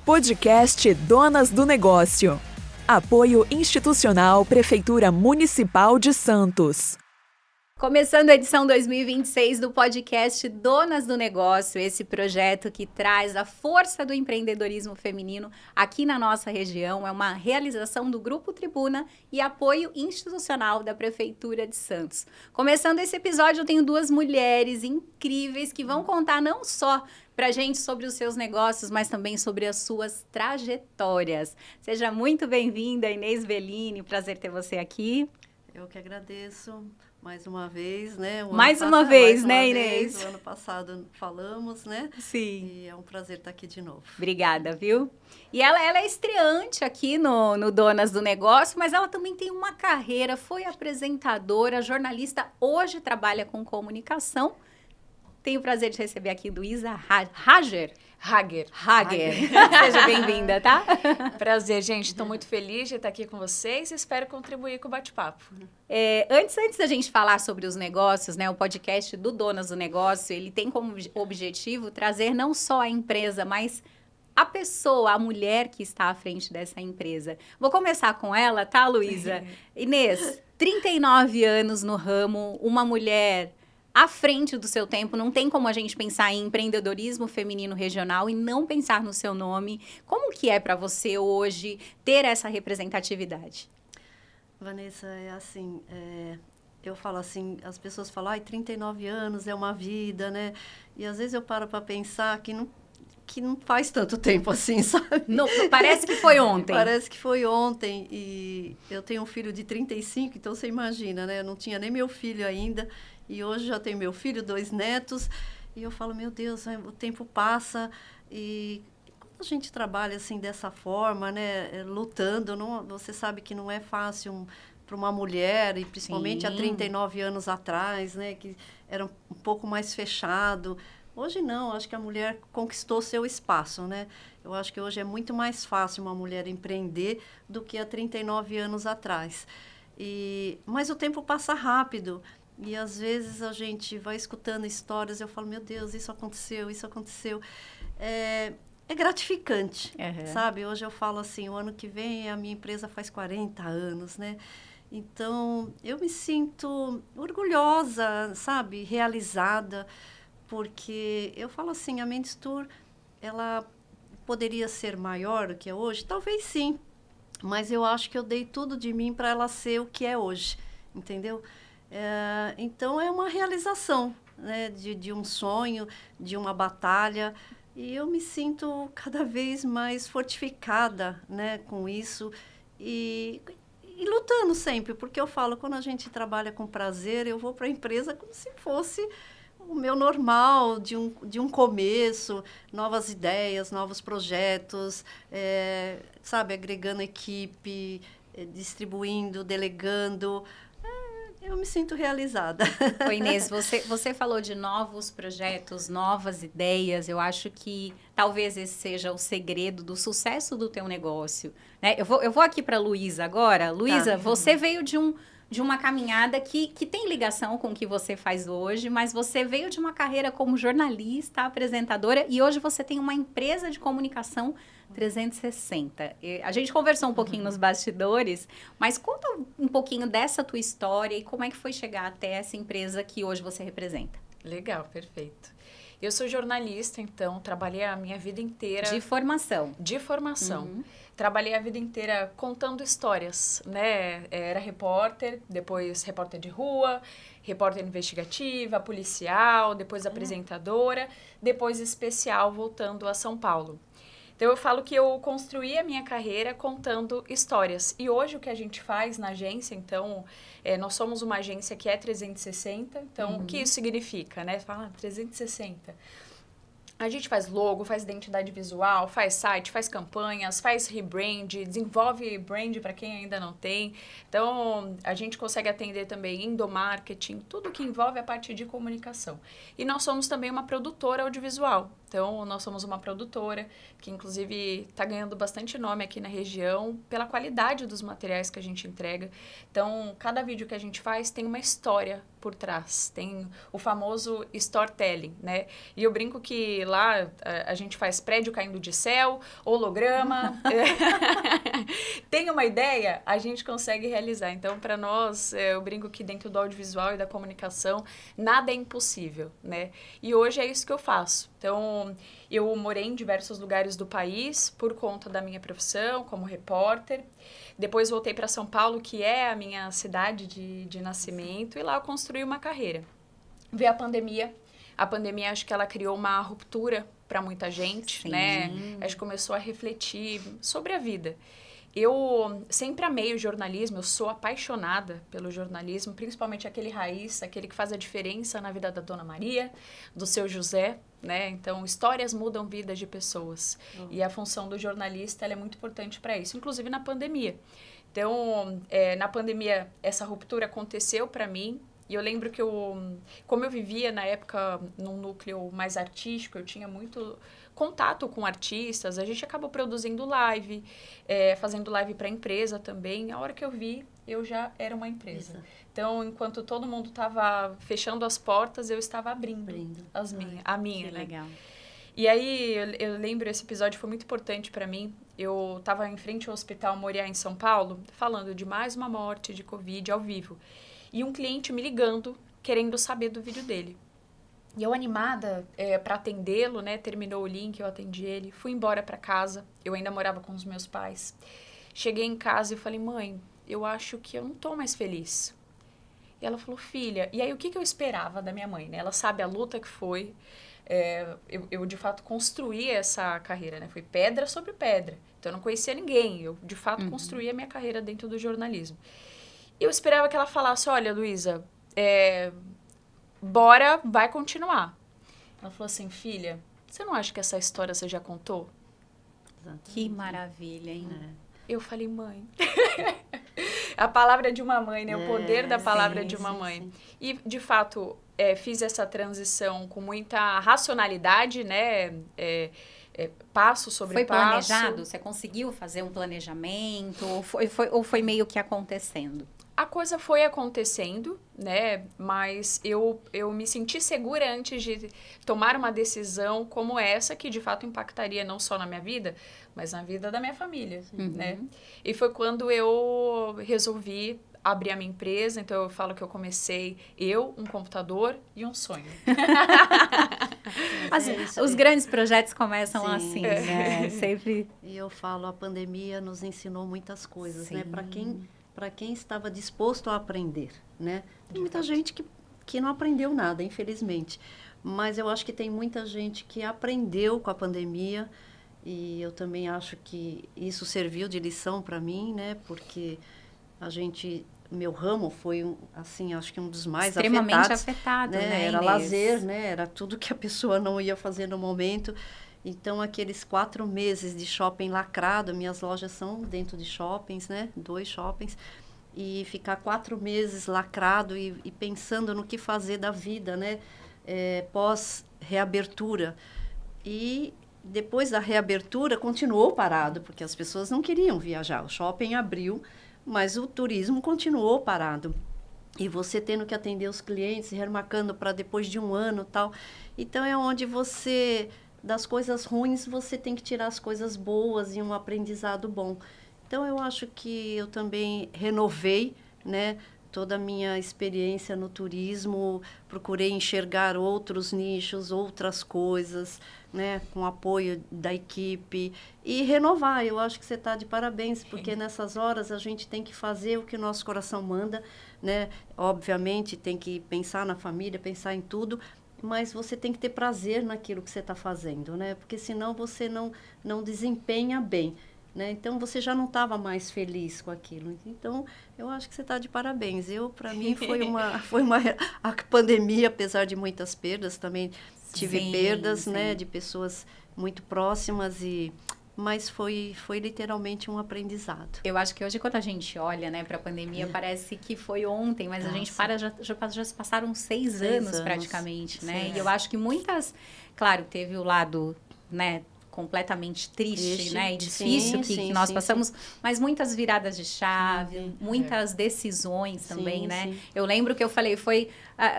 Podcast Donas do Negócio. Apoio institucional Prefeitura Municipal de Santos. Começando a edição 2026 do podcast Donas do Negócio, esse projeto que traz a força do empreendedorismo feminino aqui na nossa região. É uma realização do Grupo Tribuna e apoio institucional da Prefeitura de Santos. Começando esse episódio, eu tenho duas mulheres incríveis que vão contar não só pra gente sobre os seus negócios, mas também sobre as suas trajetórias. Seja muito bem-vinda, Inês Bellini, prazer ter você aqui. Eu que agradeço. Mais uma vez, né? Mais uma vez, Inês? O ano passado falamos, né? Sim. E é um prazer estar aqui de novo. Obrigada, viu? E ela é estreante aqui no Donas do Negócio, mas ela também tem uma carreira, foi apresentadora, jornalista, hoje trabalha com comunicação. Tenho o prazer de receber aqui Luísa Hager. Seja bem-vinda, tá? Prazer, gente. Estou muito feliz de estar aqui com vocês e espero contribuir com o bate-papo. Antes da gente falar sobre os negócios, né, o podcast do Donas do Negócio, ele tem como objetivo trazer não só a empresa, mas a pessoa, a mulher que está à frente dessa empresa. Vou começar com ela, tá, Luísa? Inês, 39 anos no ramo, uma mulher à frente do seu tempo, não tem como a gente pensar em empreendedorismo feminino regional e não pensar no seu nome. Como que é para você hoje ter essa representatividade? Vanessa, é assim, eu falo assim, as pessoas falam, 39 anos é uma vida, né? E às vezes eu paro para pensar que não faz tanto tempo assim, sabe? Não, parece que foi ontem. Parece que foi ontem. E eu tenho um filho de 35, então você imagina, né? Eu não tinha nem meu filho ainda. E hoje já tenho meu filho, 2 netos. E eu falo, meu Deus, o tempo passa. E quando a gente trabalha assim dessa forma, né? Lutando, você sabe que não é fácil para uma mulher, e principalmente Sim. há 39 anos atrás, né? Que era um pouco mais fechado. Hoje não, acho que a mulher conquistou seu espaço, né? Eu acho que hoje é muito mais fácil uma mulher empreender do que há 39 anos atrás. Mas o tempo passa rápido e às vezes a gente vai escutando histórias e eu falo, meu Deus, isso aconteceu. É gratificante, sabe? Hoje eu falo assim, o ano que vem a minha empresa faz 40 anos, né? Então, eu me sinto orgulhosa, sabe? Realizada. Porque eu falo assim, a Mendes Tour, ela poderia ser maior do que é hoje? Talvez sim, mas eu acho que eu dei tudo de mim para ela ser o que é hoje, entendeu? Então, é uma realização, né, de um sonho, de uma batalha, e eu me sinto cada vez mais fortificada, né, com isso, e lutando sempre, porque eu falo, quando a gente trabalha com prazer, eu vou para a empresa como se fosse o meu normal, de um começo, novas ideias, novos projetos, sabe, agregando equipe, distribuindo, delegando. Eu me sinto realizada. Ô Inês, você falou de novos projetos, novas ideias. Eu acho que talvez esse seja o segredo do sucesso do teu negócio, né? Eu vou aqui para a Luísa agora. Luísa, você veio de uma caminhada que tem ligação com o que você faz hoje, mas você veio de uma carreira como jornalista, apresentadora, e hoje você tem uma empresa de comunicação 360. A gente conversou um pouquinho nos bastidores, mas conta um pouquinho dessa tua história e como é que foi chegar até essa empresa que hoje você representa. Legal, perfeito. Eu sou jornalista, então trabalhei a minha vida inteira... De formação. Uhum. Trabalhei a vida inteira contando histórias, né? Era repórter, depois repórter de rua, repórter investigativa, policial, depois apresentadora, depois especial voltando a São Paulo. Então, eu falo que eu construí a minha carreira contando histórias. E hoje, o que a gente faz na agência, então, nós somos uma agência que é 360. Então, o que isso significa, né? Fala 360. A gente faz logo, faz identidade visual, faz site, faz campanhas, faz rebrand, desenvolve brand para quem ainda não tem. Então, a gente consegue atender também endomarketing, tudo que envolve a parte de comunicação. E nós somos também uma produtora audiovisual. Então, nós somos uma produtora que, inclusive, está ganhando bastante nome aqui na região pela qualidade dos materiais que a gente entrega. Então, cada vídeo que a gente faz tem uma história por trás. Tem o famoso storytelling, né? E eu brinco que lá a gente faz prédio caindo de céu, holograma. Tem uma ideia, a gente consegue realizar. Então, para nós, eu brinco que dentro do audiovisual e da comunicação, nada é impossível, né? E hoje é isso que eu faço. Então, eu morei em diversos lugares do país por conta da minha profissão como repórter. Depois voltei para São Paulo, que é a minha cidade de nascimento, e lá eu construí uma carreira. Veio a pandemia. A pandemia, acho que ela criou uma ruptura para muita gente, Sim. né? A gente começou a refletir sobre a vida. Eu sempre amei o jornalismo, eu sou apaixonada pelo jornalismo, principalmente aquele raiz, aquele que faz a diferença na vida da Dona Maria, do seu José, né? Então, histórias mudam vidas de pessoas. E a função do jornalista ela é muito importante para isso, inclusive na pandemia. Então, na pandemia, essa ruptura aconteceu para mim. E eu lembro que como eu vivia na época num núcleo mais artístico, eu tinha muito contato com artistas, a gente acabou produzindo live, fazendo live para a empresa também. A hora que eu vi, eu já era uma empresa. Exato. Então, enquanto todo mundo estava fechando as portas, eu estava abrindo a minha, Que né? legal. E aí, eu lembro, esse episódio foi muito importante para mim. Eu estava em frente ao Hospital Moriá, em São Paulo, falando de mais uma morte de Covid ao vivo. E um cliente me ligando, querendo saber do vídeo dele. E eu animada para atendê-lo, né? Terminou o link, eu atendi ele. Fui embora para casa, eu ainda morava com os meus pais. Cheguei em casa e falei, mãe, eu acho que eu não tô mais feliz. E ela falou, filha... E aí, o que eu esperava da minha mãe, né? Ela sabe a luta que foi. Eu, de fato, construí essa carreira, né? Foi pedra sobre pedra. Então, eu não conhecia ninguém. Eu, de fato, construí a minha carreira dentro do jornalismo. Eu esperava que ela falasse, olha, Luísa, bora, vai continuar. Ela falou assim, filha, você não acha que essa história você já contou? Exatamente. Que maravilha, hein? Eu falei, mãe. A palavra de uma mãe, né? O poder da palavra de uma mãe. Sim. E, de fato, fiz essa transição com muita racionalidade, né? Passo sobre Foi passo. planejado? Você conseguiu fazer um planejamento? Ou foi meio que acontecendo? A coisa foi acontecendo, né? Mas eu me senti segura antes de tomar uma decisão como essa, que de fato impactaria não só na minha vida, mas na vida da minha família, né? E foi quando eu resolvi abrir a minha empresa. Então, eu falo que eu comecei um computador e um sonho. Os grandes projetos começam Sim. assim, né? Sempre... E eu falo, a pandemia nos ensinou muitas coisas, né? Sim. Para quem estava disposto a aprender, né? Tem muita gente que não aprendeu nada, infelizmente. Mas eu acho que tem muita gente que aprendeu com a pandemia. E eu também acho que isso serviu de lição para mim, né? Porque meu ramo foi, assim, acho que um dos mais extremamente afetados. afetado, né? Era Inês? lazer, né? Era tudo que a pessoa não ia fazer no momento. Então, aqueles 4 meses de shopping lacrado, minhas lojas são dentro de shoppings, né? 2 shoppings. E ficar 4 meses lacrado e pensando no que fazer da vida, né? Pós-reabertura. E depois da reabertura, continuou parado, porque as pessoas não queriam viajar. O shopping abriu, mas o turismo continuou parado. E você tendo que atender os clientes, remarcando para depois de um ano e tal. Então, é onde das coisas ruins, você tem que tirar as coisas boas e um aprendizado bom. Então, eu acho que eu também renovei, né, toda a minha experiência no turismo, procurei enxergar outros nichos, outras coisas, né, com apoio da equipe e renovar. Eu acho que você está de parabéns, porque nessas horas a gente tem que fazer o que o nosso coração manda, né? Obviamente, tem que pensar na família, pensar em tudo, mas você tem que ter prazer naquilo que você está fazendo, né? Porque senão você não desempenha bem, né? Então, você já não estava mais feliz com aquilo. Então, eu acho que você está de parabéns. Para mim, a pandemia, apesar de muitas perdas, também tive perdas, né? De pessoas muito próximas mas foi literalmente um aprendizado. Eu acho que hoje, quando a gente olha, né, para a pandemia, parece que foi ontem, mas a gente já se passaram 6 anos praticamente, né? E eu acho que claro, teve o lado, né, completamente triste, Triste, né? E difícil que nós sim, passamos, mas muitas viradas de chave, muitas decisões também, né? Sim. Eu lembro que eu falei, foi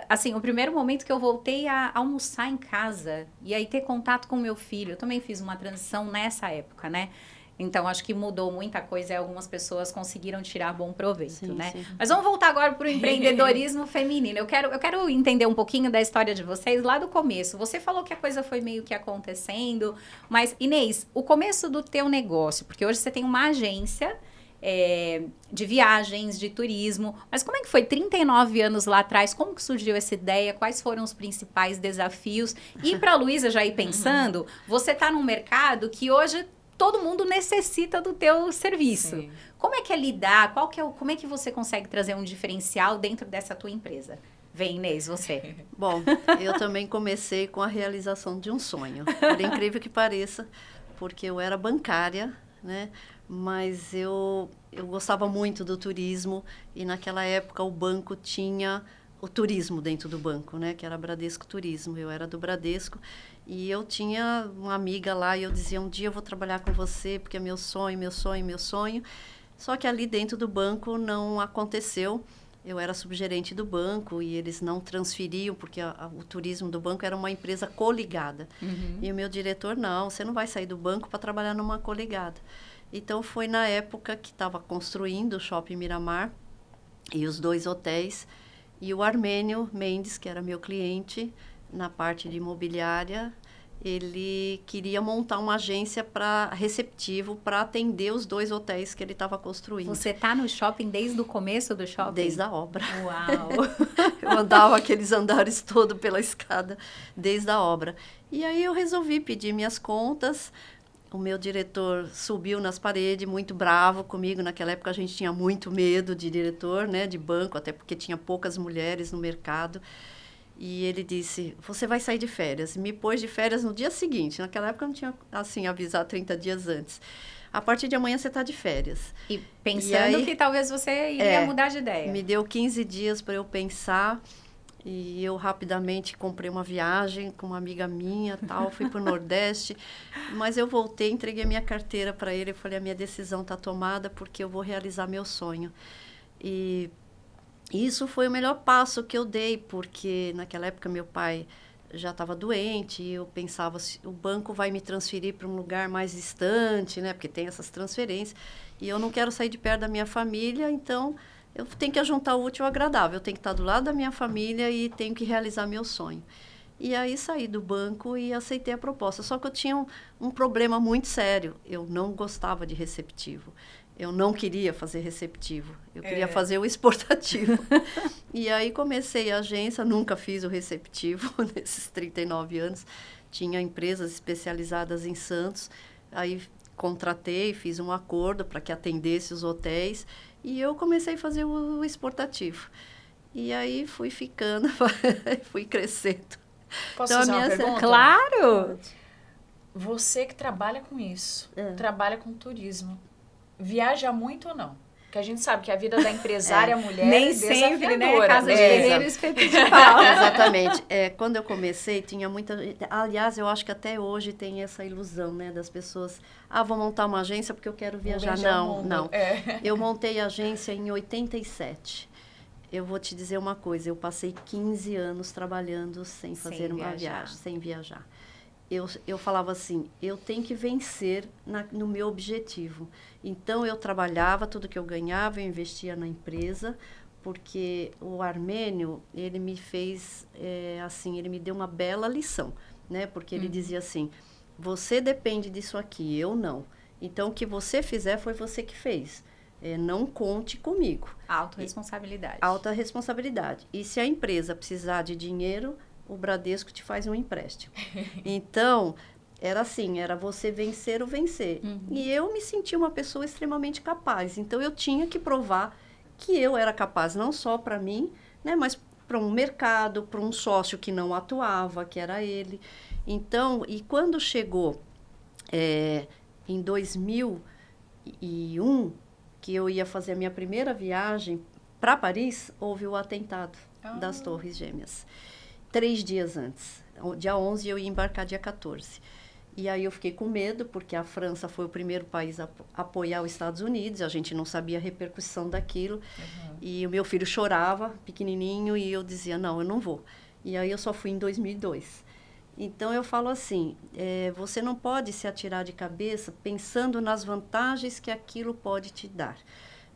assim, o primeiro momento que eu voltei a almoçar em casa e aí ter contato com meu filho. Eu também fiz uma transição nessa época, né? Então, acho que mudou muita coisa e algumas pessoas conseguiram tirar bom proveito, né? Sim. Mas vamos voltar agora para o empreendedorismo feminino. Eu quero entender um pouquinho da história de vocês lá do começo. Você falou que a coisa foi meio que acontecendo, mas, Inês, o começo do teu negócio, porque hoje você tem uma agência de viagens, de turismo, mas como é que foi 39 anos lá atrás? Como que surgiu essa ideia? Quais foram os principais desafios? E para a Luísa já ir pensando, você está num mercado que hoje todo mundo necessita do teu serviço. Sim. Como é que é lidar? Como é que você consegue trazer um diferencial dentro dessa tua empresa? Vem, Inês, você. Bom, eu também comecei com a realização de um sonho. Por incrível que pareça, porque eu era bancária, né? Mas eu gostava muito do turismo e naquela época o banco tinha o turismo dentro do banco, né? Que era Bradesco Turismo. Eu era do Bradesco. E eu tinha uma amiga lá e eu dizia, um dia eu vou trabalhar com você, porque é meu sonho, meu sonho, meu sonho. Só que ali dentro do banco não aconteceu. Eu era subgerente do banco e eles não transferiam, porque o turismo do banco era uma empresa coligada. Uhum. E o meu diretor, não, você não vai sair do banco para trabalhar numa coligada. Então, foi na época que estava construindo o Shopping Miramar e os 2 hotéis. E o Armênio Mendes, que era meu cliente, na parte de imobiliária, ele queria montar uma agência para receptivo para atender os 2 hotéis que ele estava construindo. Você está no shopping desde o começo do shopping? Desde a obra. Uau! Eu andava aqueles andares todos pela escada, desde a obra. E aí eu resolvi pedir minhas contas. O meu diretor subiu nas paredes, muito bravo comigo. Naquela época a gente tinha muito medo de diretor, né, de banco, até porque tinha poucas mulheres no mercado. E ele disse, você vai sair de férias. Me pôs de férias no dia seguinte. Naquela época eu não tinha, assim, avisado 30 dias antes. A partir de amanhã você está de férias. E pensando que talvez você iria mudar de ideia. Me deu 15 dias para eu pensar. E eu rapidamente comprei uma viagem com uma amiga minha, tal, fui para o Nordeste. Mas eu voltei, entreguei minha carteira para ele. Eu falei, a minha decisão está tomada porque eu vou realizar meu sonho. E isso foi o melhor passo que eu dei, porque naquela época meu pai já estava doente e eu pensava, o banco vai me transferir para um lugar mais distante, né? Porque tem essas transferências. E eu não quero sair de perto da minha família, então eu tenho que juntar o útil ao agradável. Eu tenho que estar do lado da minha família e tenho que realizar meu sonho. E aí saí do banco e aceitei a proposta. Só que eu tinha um problema muito sério. Eu não gostava de receptivo. Eu não queria fazer receptivo, eu queria fazer o exportativo. E aí comecei a agência, nunca fiz o receptivo nesses 39 anos. Tinha empresas especializadas em Santos, aí contratei, fiz um acordo para que atendesse os hotéis e eu comecei a fazer o exportativo. E aí fui ficando, fui crescendo. Posso fazer uma pergunta? Claro! Você que trabalha com isso, trabalha com turismo, viaja muito ou não? Porque a gente sabe que a vida da empresária mulher nem é sempre, né? desafiadora. Casa de ferreiro e espeto de pau. Exatamente. Quando eu comecei, tinha muita... Aliás, eu acho que até hoje tem essa ilusão, né? Das pessoas... vou montar uma agência porque eu quero viajar. Não. Eu montei a agência em 87. Eu vou te dizer uma coisa. Eu passei 15 anos trabalhando sem fazer uma viagem, sem viajar. Eu falava assim, eu tenho que vencer no meu objetivo. Então, eu trabalhava, tudo que eu ganhava, eu investia na empresa, porque o Armênio, ele me fez, assim, ele me deu uma bela lição, né? Porque ele dizia assim, você depende disso aqui, eu não. Então, o que você fizer foi você que fez. Não conte comigo. Autorresponsabilidade. Alta responsabilidade. E se a empresa precisar de dinheiro, o Bradesco te faz um empréstimo. Então, era assim, era você vencer ou vencer. E eu me senti uma pessoa extremamente capaz. Então, eu tinha que provar que eu era capaz, não só para mim, né, mas para um mercado, para um sócio que não atuava, que era ele. Então, e quando chegou em 2001, que eu ia fazer a minha primeira viagem para Paris, houve o atentado das Torres Gêmeas. 3 dias antes. Dia 11 eu ia embarcar dia 14. E aí eu fiquei com medo, porque a França foi o primeiro país a apoiar os Estados Unidos, a gente não sabia a repercussão daquilo. E o meu filho chorava, pequenininho, e eu dizia, não, eu não vou. E aí eu só fui em 2002. Então eu falo assim, você não pode se atirar de cabeça pensando nas vantagens que aquilo pode te dar.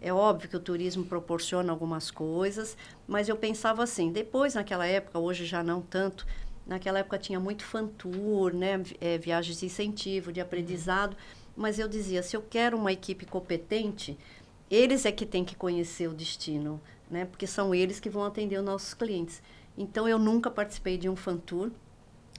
É óbvio que o turismo proporciona algumas coisas, mas eu pensava assim, depois naquela época, hoje já não tanto, naquela época tinha muito fan tour, né? Viagens de incentivo, de aprendizado, mas eu dizia, se eu quero uma equipe competente, eles é que têm que conhecer o destino, né? Porque são eles que vão atender os nossos clientes. Então eu nunca participei de um fan tour,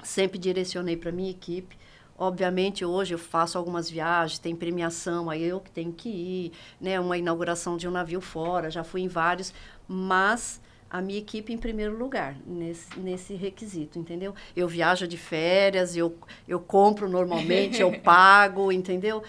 sempre direcionei para a minha equipe. Obviamente, hoje eu faço algumas viagens, tem premiação, aí eu que tenho que ir, né? Uma inauguração de um navio fora, já fui em vários, mas a minha equipe em primeiro lugar, nesse requisito, entendeu? Eu viajo de férias, eu compro normalmente, eu pago, entendeu?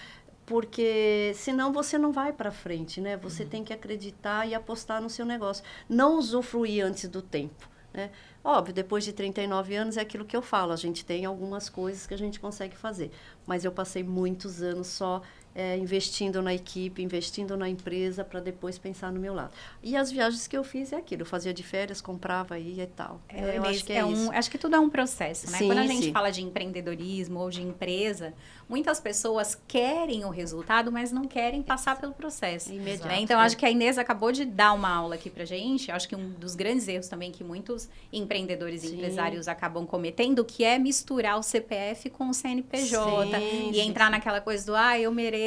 Porque senão você não vai para frente, né? Você tem que acreditar e apostar no seu negócio. Não usufruir antes do tempo, né? Óbvio, depois de 39 anos é aquilo que eu falo, a gente tem algumas coisas que a gente consegue fazer. Mas eu passei muitos anos só investindo na equipe, investindo na empresa, para depois pensar no meu lado. E as viagens que eu fiz é aquilo, eu fazia de férias, comprava, ia e tal. Eu acho que isso. Acho que tudo é um processo, né? Sim, Quando a gente sim. fala de empreendedorismo ou de empresa, muitas pessoas querem o resultado, mas não querem passar pelo processo. Imediato, Né? Então, acho que a Inês acabou de dar uma aula aqui pra gente. Acho que um dos grandes erros também que muitos empreendedores e Sim. empresários acabam cometendo, que é misturar o CPF com o CNPJ. Sim, E sim, entrar sim. naquela coisa do, eu mereço.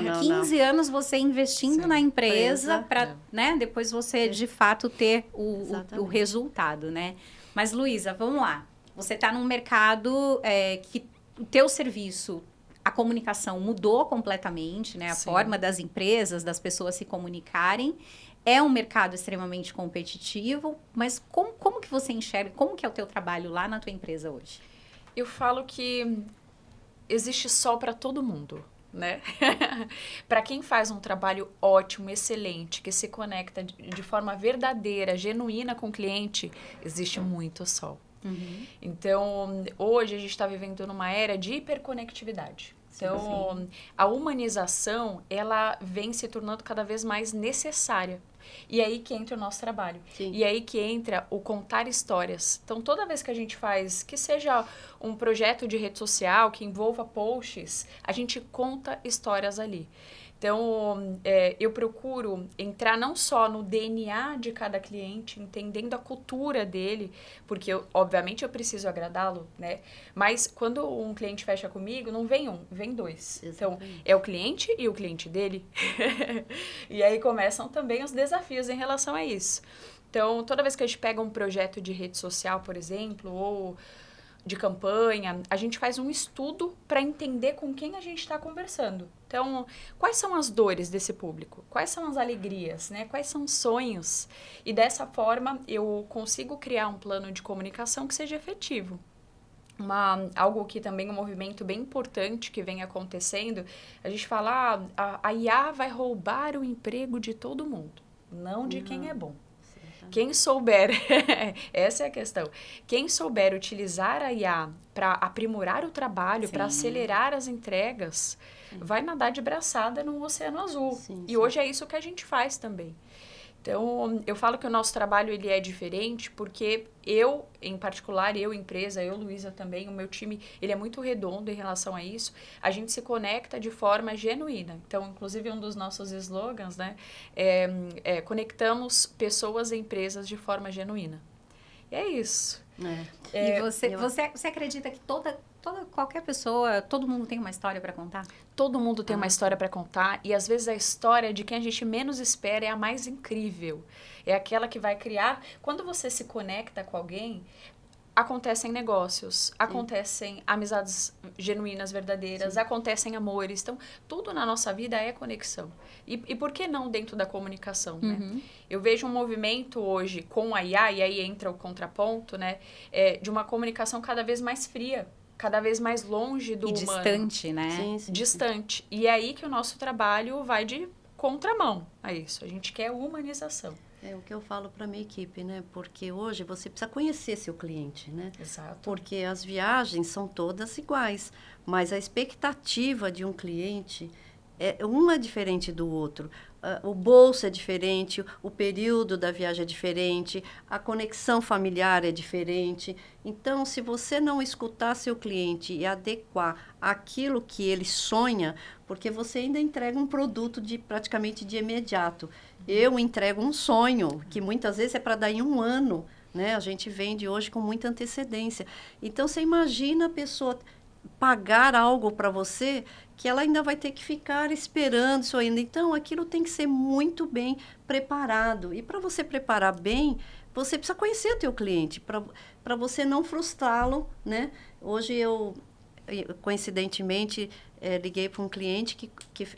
Não, 15 anos você investindo Sim. na empresa Empresa. para, né, depois você de fato ter o Exatamente. resultado, né? Mas, Luísa, vamos lá. Você está num mercado que o teu serviço, a comunicação mudou completamente, né? A Sim. forma das empresas, das pessoas se comunicarem. É um mercado extremamente competitivo, mas como que você enxerga, como que é o teu trabalho lá na tua empresa hoje? Eu falo que existe sol para todo mundo, né? Para quem faz um trabalho ótimo, excelente, que se conecta de forma verdadeira, genuína com o cliente, existe muito sol. Então, hoje a gente está vivendo numa era de hiperconectividade. Então, a humanização, ela vem se tornando cada vez mais necessária. E aí que entra o nosso trabalho. Sim. E aí que entra o contar histórias. Então, toda vez que a gente faz, que seja um projeto de rede social, que envolva posts, a gente conta histórias ali. Então, eu procuro entrar não só no DNA de cada cliente, entendendo a cultura dele, porque, obviamente, eu preciso agradá-lo, né? Mas, quando um cliente fecha comigo, não vem um, vem dois. Exatamente. Então, é o cliente e o cliente dele. E aí começam também os desafios em relação a isso. Então, toda vez que a gente pega um projeto de rede social, por exemplo, ou de campanha, a gente faz um estudo para entender com quem a gente está conversando. Então, quais são as dores desse público? Quais são as alegrias, né? Quais são os sonhos? E dessa forma, eu consigo criar um plano de comunicação que seja efetivo. Algo que também é um movimento bem importante que vem acontecendo, a gente fala, a IA vai roubar o emprego de todo mundo, não de quem é bom. Quem souber, essa é a questão, quem souber utilizar a IA para aprimorar o trabalho, para acelerar as entregas, vai nadar de braçada num oceano azul. E hoje é isso que a gente faz também. Então, eu falo que o nosso trabalho ele é diferente porque eu, em particular, empresa, Luísa também, o meu time, ele é muito redondo em relação a isso. A gente se conecta de forma genuína. Então, inclusive, um dos nossos slogans, né, conectamos pessoas e empresas de forma genuína. E é isso. E você acredita que qualquer pessoa, todo mundo tem uma história para contar? Todo mundo tem uma história para contar e às vezes a história de quem a gente menos espera é a mais incrível. É aquela que vai criar... Quando você se conecta com alguém, acontecem negócios, acontecem amizades genuínas, verdadeiras, acontecem amores. Então, tudo na nossa vida é conexão. E por que não dentro da comunicação, né? Eu vejo um movimento hoje com a IA, e aí entra o contraponto, né? De uma comunicação cada vez mais fria, cada vez mais longe do humano. Distante, né? Distante. E é aí que o nosso trabalho vai de contramão a isso. A gente quer humanização. É o que eu falo para minha equipe, né? Porque hoje você precisa conhecer seu cliente, né? Exato. Porque as viagens são todas iguais, mas a expectativa de um cliente um é diferente do outro. O bolso é diferente, o período da viagem é diferente, a conexão familiar é diferente. Então, se você não escutar seu cliente e adequar aquilo que ele sonha, porque você ainda entrega um produto praticamente de imediato. Eu entrego um sonho, que muitas vezes é para dar em um ano, né? A gente vende hoje com muita antecedência. Então, você imagina a pessoa pagar algo para você que ela ainda vai ter que ficar esperando isso ainda. Então, aquilo tem que ser muito bem preparado. E para você preparar bem, você precisa conhecer o teu cliente, para você não frustrá-lo, né? Hoje eu, coincidentemente, liguei para um cliente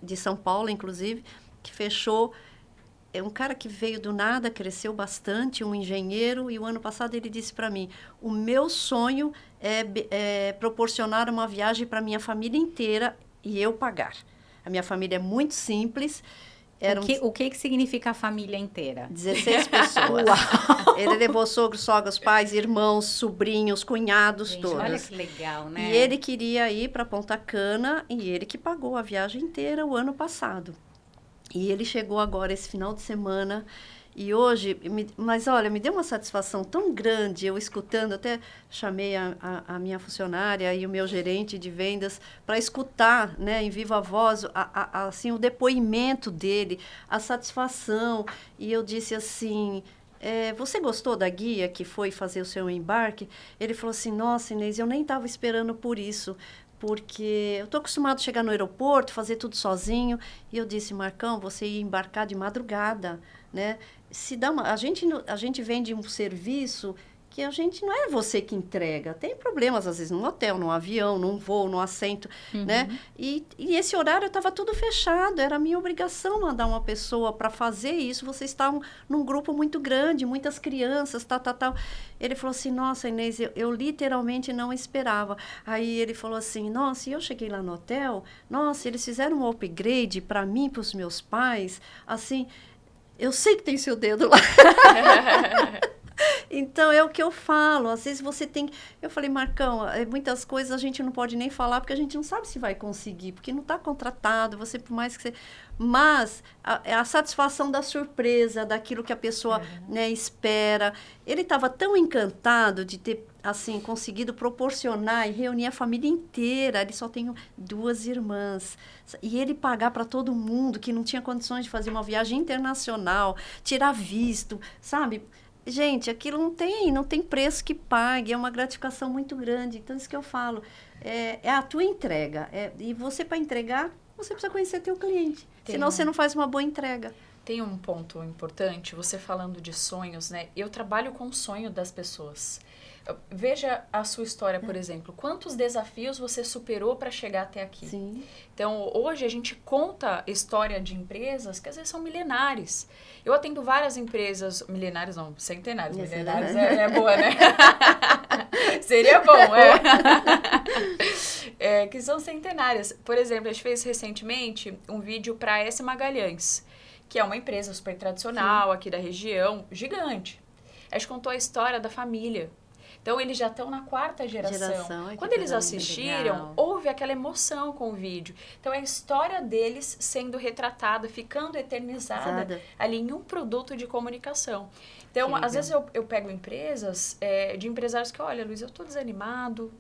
de São Paulo, inclusive, que fechou. É um cara que veio do nada, cresceu bastante, um engenheiro, e o ano passado ele disse para mim, o meu sonho é proporcionar uma viagem para a minha família inteira e eu pagar. A minha família é muito simples. O que significa a família inteira? 16 pessoas. Ele levou sogros, sogras, pais, irmãos, sobrinhos, cunhados, Gente, todos. olha que legal, né? E ele queria ir para Ponta Cana e ele que pagou a viagem inteira o ano passado. E ele chegou agora esse final de semana e hoje, mas olha, me deu uma satisfação tão grande eu escutando, até chamei a minha funcionária e o meu gerente de vendas para escutar, né, em viva voz, assim, o depoimento dele, a satisfação. E eu disse assim, você gostou da guia que foi fazer o seu embarque? Ele falou assim, nossa, Inês, eu nem estava esperando por isso. Porque eu estou acostumado a chegar no aeroporto, fazer tudo sozinho. E eu disse, Marcão, você ia embarcar de madrugada, né? A gente vende um serviço que a gente não é você que entrega. Tem problemas, às vezes, no hotel, no avião, num voo, no assento, né? E esse horário estava tudo fechado. Era a minha obrigação mandar uma pessoa para fazer isso. Vocês estavam num grupo muito grande, muitas crianças, tal. Ele falou assim, nossa, Inês, eu literalmente não esperava. Aí ele falou assim, nossa, e eu cheguei lá no hotel, nossa, eles fizeram um upgrade para mim, para os meus pais, assim, eu sei que tem seu dedo lá. Então, é o que eu falo. Às vezes você tem... Eu falei, Marcão, muitas coisas a gente não pode nem falar, porque a gente não sabe se vai conseguir, porque não está contratado, você, por mais que você... Mas a satisfação da surpresa, daquilo que a pessoa né, espera. Ele estava tão encantado de ter, assim, conseguido proporcionar e reunir a família inteira. Ele só tem 2 irmãs. E ele pagar para todo mundo que não tinha condições de fazer uma viagem internacional, tirar visto, sabe? Gente, aquilo não tem preço que pague, é uma gratificação muito grande. Então, isso que eu falo, é a tua entrega. E você, para entregar, você precisa conhecer teu cliente. Senão, você não faz uma boa entrega. Tem um ponto importante, você falando de sonhos, né? Eu trabalho com o sonho das pessoas. Veja a sua história, por exemplo. Quantos desafios você superou para chegar até aqui? Sim. Então, hoje a gente conta história de empresas que às vezes são milenares. Eu atendo várias empresas, milenares não, centenários. Milenares é boa, né? Seria bom, que são centenárias. Por exemplo, a gente fez recentemente um vídeo para a S. Magalhães, que é uma empresa super tradicional aqui da região, gigante. A gente contou a história da família. Então, eles já estão na 4ª geração. Quando eles assistiram, houve aquela emoção com o vídeo. Então, é a história deles sendo retratada, ficando eternizada ali em um produto de comunicação. Então, às vezes eu pego empresas de empresários que, olha, Luiz, eu estou desanimado.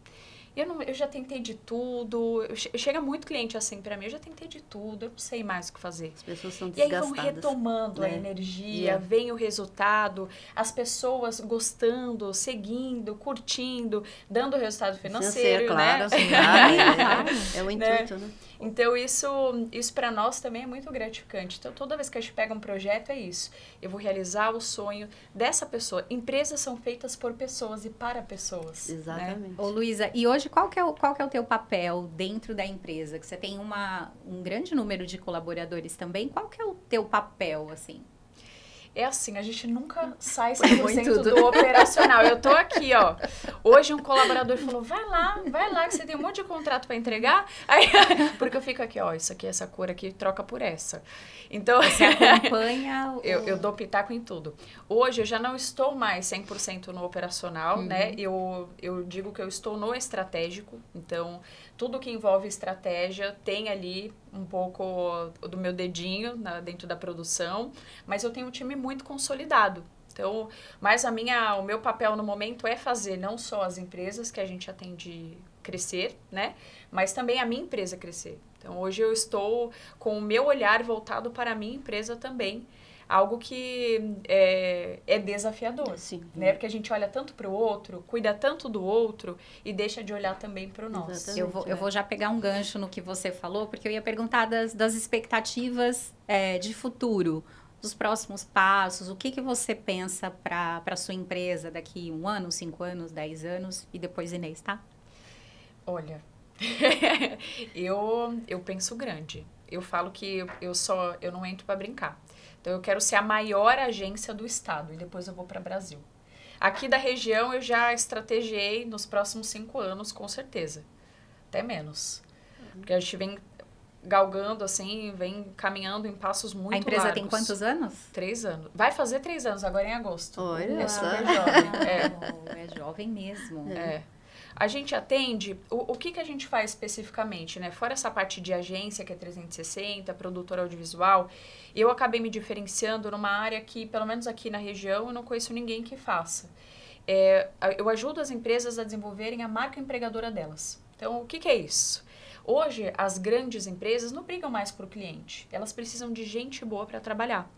Eu já tentei de tudo. Chega muito cliente assim pra mim, eu já tentei de tudo, eu não sei mais o que fazer. As pessoas são E desgastadas. aí vão retomando a energia, vem o resultado, as pessoas gostando, seguindo, curtindo, dando o resultado financeiro, claro, né? Claro, é o intuito, né? Então, isso para nós também é muito gratificante. Então, toda vez que a gente pega um projeto, é isso. Eu vou realizar o sonho dessa pessoa. Empresas são feitas por pessoas e para pessoas. Exatamente. Né? Ô, Luísa, e hoje qual que é o teu papel dentro da empresa? Que você tem um grande número de colaboradores também. Qual que é o teu papel, assim? É assim, a gente nunca sai 100% do operacional. Eu tô aqui, ó. Hoje um colaborador falou, vai lá, que você tem um monte de contrato para entregar. Aí, porque eu fico aqui, ó, isso aqui, essa cor aqui, troca por essa. Então, você acompanha... eu dou pitaco em tudo. Hoje eu já não estou mais 100% no operacional, né? Eu digo que eu estou no estratégico. Então, tudo que envolve estratégia tem ali um pouco do meu dedinho dentro da produção, mas eu tenho um time muito consolidado. Então, mas o meu papel no momento é fazer não só as empresas que a gente atende crescer, né? Mas também a minha empresa crescer. Então, hoje eu estou com o meu olhar voltado para a minha empresa também, algo que é desafiador, Sim. né? Porque a gente olha tanto para o outro, cuida tanto do outro e deixa de olhar também para o nosso. Eu vou já pegar um gancho no que você falou, porque eu ia perguntar das expectativas de futuro, dos próximos passos, o que você pensa para a sua empresa daqui 1 ano, 5 anos, 10 anos, e depois Inês, tá? Olha, eu penso grande. Eu falo que eu não entro para brincar. Então, eu quero ser a maior agência do estado e depois eu vou para o Brasil. Aqui da região, eu já estrategiei nos próximos 5 anos, com certeza. Até menos. Porque a gente vem galgando, assim, vem caminhando em passos muito largos. A empresa tem quantos anos? 3 anos. Vai fazer 3 anos, agora em agosto. Olha É só. super jovem. É jovem mesmo. A gente atende, o que a gente faz especificamente, né? Fora essa parte de agência, que é 360, produtora audiovisual, eu acabei me diferenciando numa área que, pelo menos aqui na região, eu não conheço ninguém que faça. Eu ajudo as empresas a desenvolverem a marca empregadora delas. Então, o que é isso? Hoje, as grandes empresas não brigam mais por cliente. Elas precisam de gente boa para trabalhar.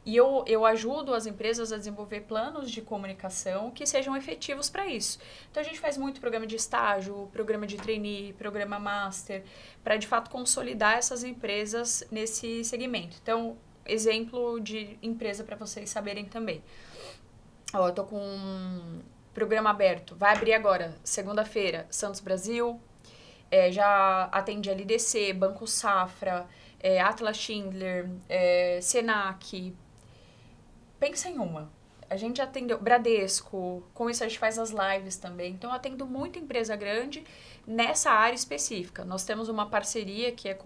E eu ajudo as empresas a desenvolver planos de comunicação que sejam efetivos para isso. Então, a gente faz muito programa de estágio, programa de trainee, programa master, para, de fato, consolidar essas empresas nesse segmento. Então, exemplo de empresa para vocês saberem também. Eu tô com um programa aberto. Vai abrir agora, segunda-feira, Santos Brasil. Já atende LDC, Banco Safra, Atlas Schindler, Senac. Pensa em uma. A gente atendeu Bradesco, com isso a gente faz as lives também. Então, eu atendo muita empresa grande nessa área específica. Nós temos uma parceria que é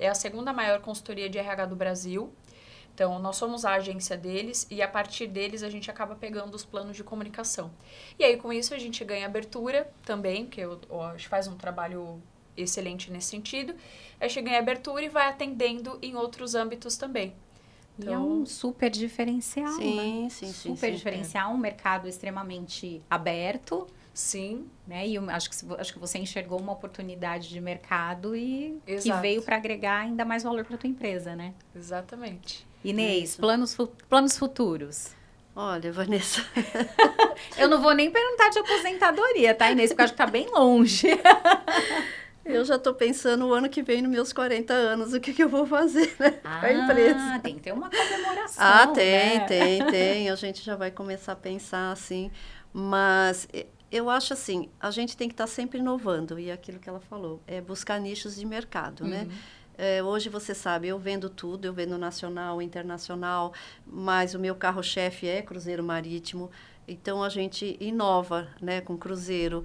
a segunda maior consultoria de RH do Brasil. Então, nós somos a agência deles e a partir deles a gente acaba pegando os planos de comunicação. E aí, com isso, a gente ganha abertura também, que a gente faz um trabalho excelente nesse sentido. A gente ganha abertura e vai atendendo em outros âmbitos também. Então, e é um super diferencial, sim, né? Sim, super diferencial, um mercado extremamente aberto. Sim. Né? E acho que você enxergou uma oportunidade de mercado e Exato. que veio para agregar ainda mais valor para a tua empresa, né? Exatamente. Inês, planos futuros. Olha, Vanessa... Eu não vou nem perguntar de aposentadoria, tá, Inês? Porque eu acho que tá bem longe. Eu já estou pensando o ano que vem, nos meus 40 anos, o que eu vou fazer, né, com a empresa. Tem que ter uma comemoração, tem. A gente já vai começar a pensar assim. Mas eu acho assim, a gente tem que estar sempre inovando. E aquilo que ela falou, é buscar nichos de mercado, né? Hoje, você sabe, eu vendo tudo. Eu vendo nacional, internacional. Mas o meu carro-chefe é cruzeiro marítimo. Então, a gente inova, né, com cruzeiro,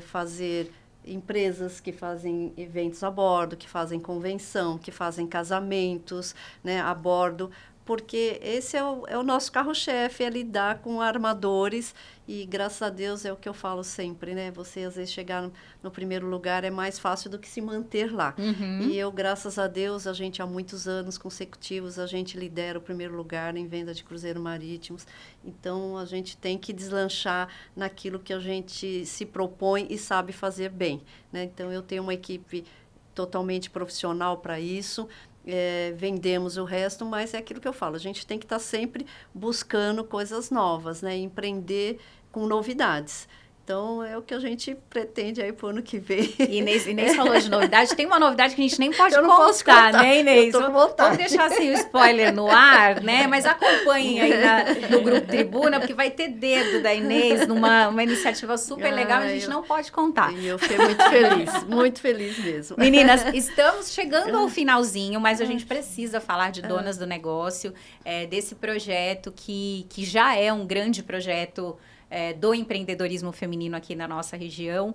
fazer... empresas que fazem eventos a bordo, que fazem convenção, que fazem casamentos, né, a bordo, porque esse é o nosso carro-chefe, é lidar com armadores e, graças a Deus, é o que eu falo sempre, né? Você, às vezes, chegar no primeiro lugar é mais fácil do que se manter lá. E eu, graças a Deus, a gente, há muitos anos consecutivos, a gente lidera o primeiro lugar em venda de cruzeiros marítimos. Então, a gente tem que deslanchar naquilo que a gente se propõe e sabe fazer bem, né? Então, eu tenho uma equipe totalmente profissional para isso. Vendemos o resto, mas é aquilo que eu falo, a gente tem que estar sempre buscando coisas novas, né? Empreender com novidades. Então, é o que a gente pretende aí pro ano que vem. Inês falou de novidade. Tem uma novidade que a gente nem pode Eu não posso contar, contar, né, Inês? eu tô com vontade. Vamos deixar assim o spoiler no ar, né? Mas acompanhem aí no Grupo Tribuna, porque vai ter dedo da Inês numa iniciativa super legal e a gente não pode contar. E eu fiquei muito feliz mesmo. Meninas, estamos chegando ao finalzinho, mas a gente precisa falar de Donas do Negócio, desse projeto que já é um grande projeto do empreendedorismo feminino aqui na nossa região.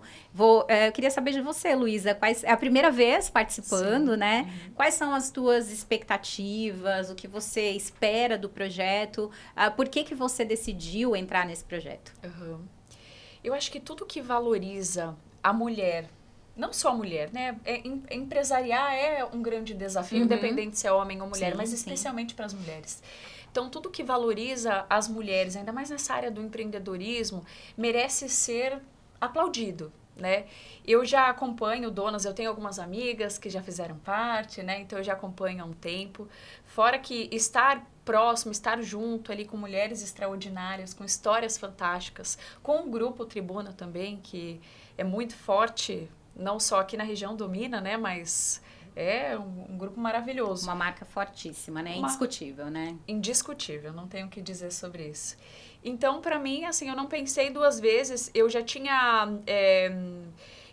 Eu queria saber de você, Luísa, é a primeira vez participando, né? Uhum. Quais são as tuas expectativas, o que você espera do projeto? Por que você decidiu entrar nesse projeto? Uhum. Eu acho que tudo que valoriza a mulher, não só a mulher, né? Empresariar é um grande desafio, independente se é homem ou mulher, mas especialmente para as mulheres. Então, tudo que valoriza as mulheres, ainda mais nessa área do empreendedorismo, merece ser aplaudido, né? Eu já acompanho Donas, eu tenho algumas amigas que já fizeram parte, né? Então, eu já acompanho há um tempo. Fora que estar próximo, estar junto ali com mulheres extraordinárias, com histórias fantásticas, com o Grupo Tribuna também, que é muito forte, não só aqui na região do Minas, né? Mas... é um grupo maravilhoso. Uma marca fortíssima, né? Indiscutível, né? Indiscutível, não tenho o que dizer sobre isso. Então, para mim, assim, eu não pensei duas vezes. Eu já tinha...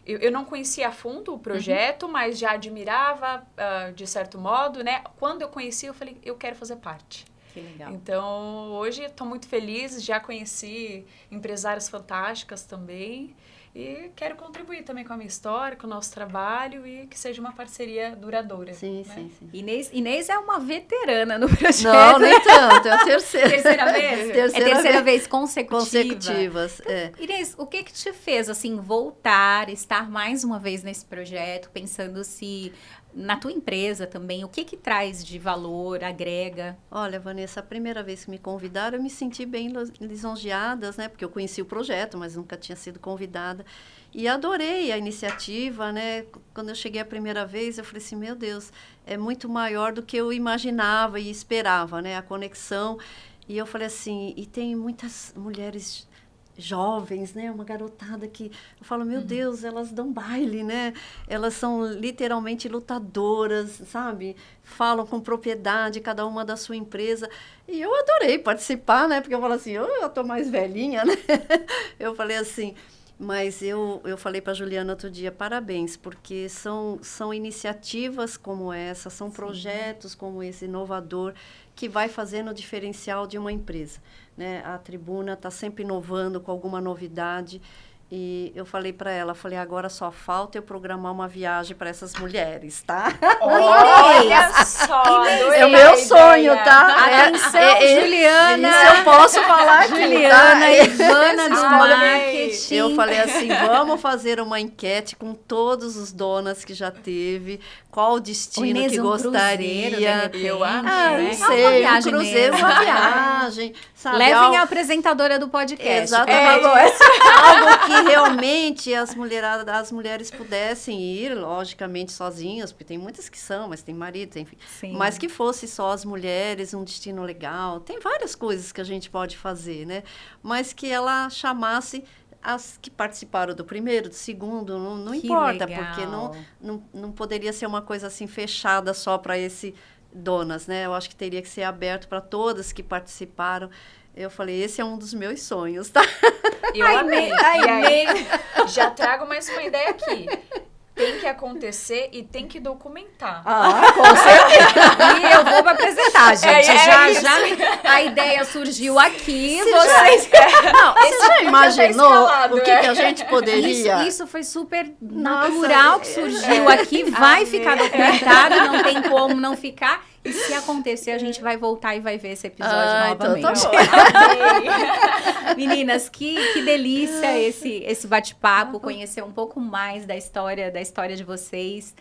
eu não conhecia a fundo o projeto, mas já admirava, de certo modo, né? Quando eu conheci, eu falei, eu quero fazer parte. Que legal. Então, hoje estou muito feliz, já conheci empresárias fantásticas também. E quero contribuir também com a minha história, com o nosso trabalho e que seja uma parceria duradoura. Sim, né? sim, sim. Inês é uma veterana no projeto. Não, nem tanto, é a terceira. Terceira vez? Terceira vez consecutivas. Inês, o que te fez, assim, voltar, estar mais uma vez nesse projeto, pensando se... na tua empresa também, o que traz de valor, agrega? Olha, Vanessa, a primeira vez que me convidaram, eu me senti bem lisonjeada, né? Porque eu conheci o projeto, mas nunca tinha sido convidada. E adorei a iniciativa, né? Quando eu cheguei a primeira vez, eu falei assim, meu Deus, é muito maior do que eu imaginava e esperava, né? A conexão. E eu falei assim, e tem muitas mulheres jovens, né? Uma garotada que eu falo, meu Deus, elas dão baile, né? Elas são literalmente lutadoras, sabe? Falam com propriedade, cada uma da sua empresa. E eu adorei participar, né? Porque eu falo assim, eu tô mais velhinha, né? Eu falei assim, mas eu falei para a Juliana outro dia, parabéns, porque são iniciativas como essa, são projetos como esse inovador que vai fazendo o diferencial de uma empresa. Né? A Tribuna está sempre inovando com alguma novidade. E eu falei para ela, agora só falta eu programar uma viagem para essas mulheres, tá? Olha só! É o meu sonho, tá? Atenção, Juliana! Isso eu posso falar aqui, Juliana, tá? Ivana do marketing. Eu falei assim, vamos fazer uma enquete com todos os donas que já teve, qual o destino Inês, que gostaria. Cruzeiro, eu acho, não sei, um cruzeiro, uma viagem. Sabe? Levem a apresentadora do podcast. Exatamente. Algo que realmente as mulheres pudessem ir, logicamente, sozinhas, porque tem muitas que são, mas tem marido, enfim. Sim. Mas que fosse só as mulheres, um destino legal. Tem várias coisas que a gente pode fazer, né? Mas que ela chamasse as que participaram do primeiro, do segundo, não importa, legal. Porque não poderia ser uma coisa assim fechada só para esse donas, né? Eu acho que teria que ser aberto para todas que participaram. Eu falei, esse é um dos meus sonhos, tá? Eu amei. E aí, já trago mais uma ideia aqui. Tem que acontecer e tem que documentar. Com certeza. E eu vou me apresentar, gente. Já a ideia surgiu aqui. Você já imaginou o que a gente poderia? Isso foi super natural que surgiu aqui. Vai ficar documentado, não tem como não ficar. E se acontecer, a gente vai voltar e vai ver esse episódio novamente. Então tá bom. Meninas, que delícia esse bate-papo, conhecer um pouco mais da história de vocês.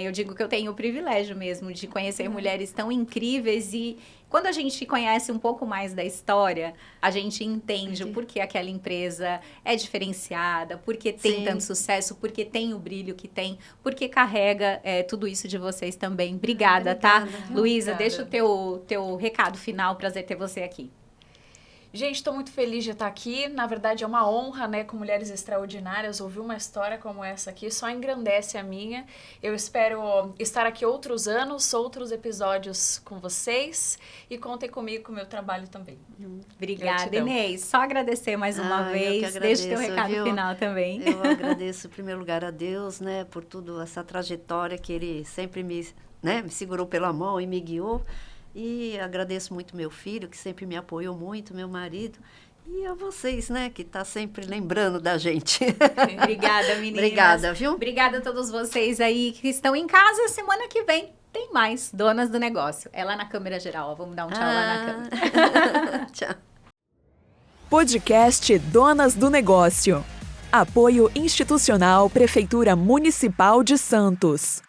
Eu digo que eu tenho o privilégio mesmo de conhecer mulheres tão incríveis e quando a gente conhece um pouco mais da história, a gente entende o porquê aquela empresa é diferenciada, porque tem tanto sucesso, porque tem o brilho que tem, porque carrega tudo isso de vocês também. Obrigada, tá? Luísa, deixa o teu recado final, prazer ter você aqui. Gente, estou muito feliz de estar aqui. Na verdade, é uma honra, né, com Mulheres Extraordinárias, ouvir uma história como essa aqui. Só engrandece a minha. Eu espero estar aqui outros anos, outros episódios com vocês. E contem comigo com o meu trabalho também. Obrigada, Gratidão. Inês. Só agradecer mais uma Eu vez. que agradeço, Deixa o teu recado viu? final também. Eu agradeço, em primeiro lugar, a Deus, né, por toda essa trajetória que Ele sempre me segurou pela mão e me guiou. E agradeço muito meu filho, que sempre me apoiou muito, meu marido. E a vocês, né, que tá sempre lembrando da gente. Obrigada, meninas. Obrigada, viu? Obrigada a todos vocês aí que estão em casa. Semana que vem tem mais Donas do Negócio. É lá na câmera geral, ó. Vamos dar um tchau lá na câmera. Tchau. Podcast Donas do Negócio. Apoio institucional Prefeitura Municipal de Santos.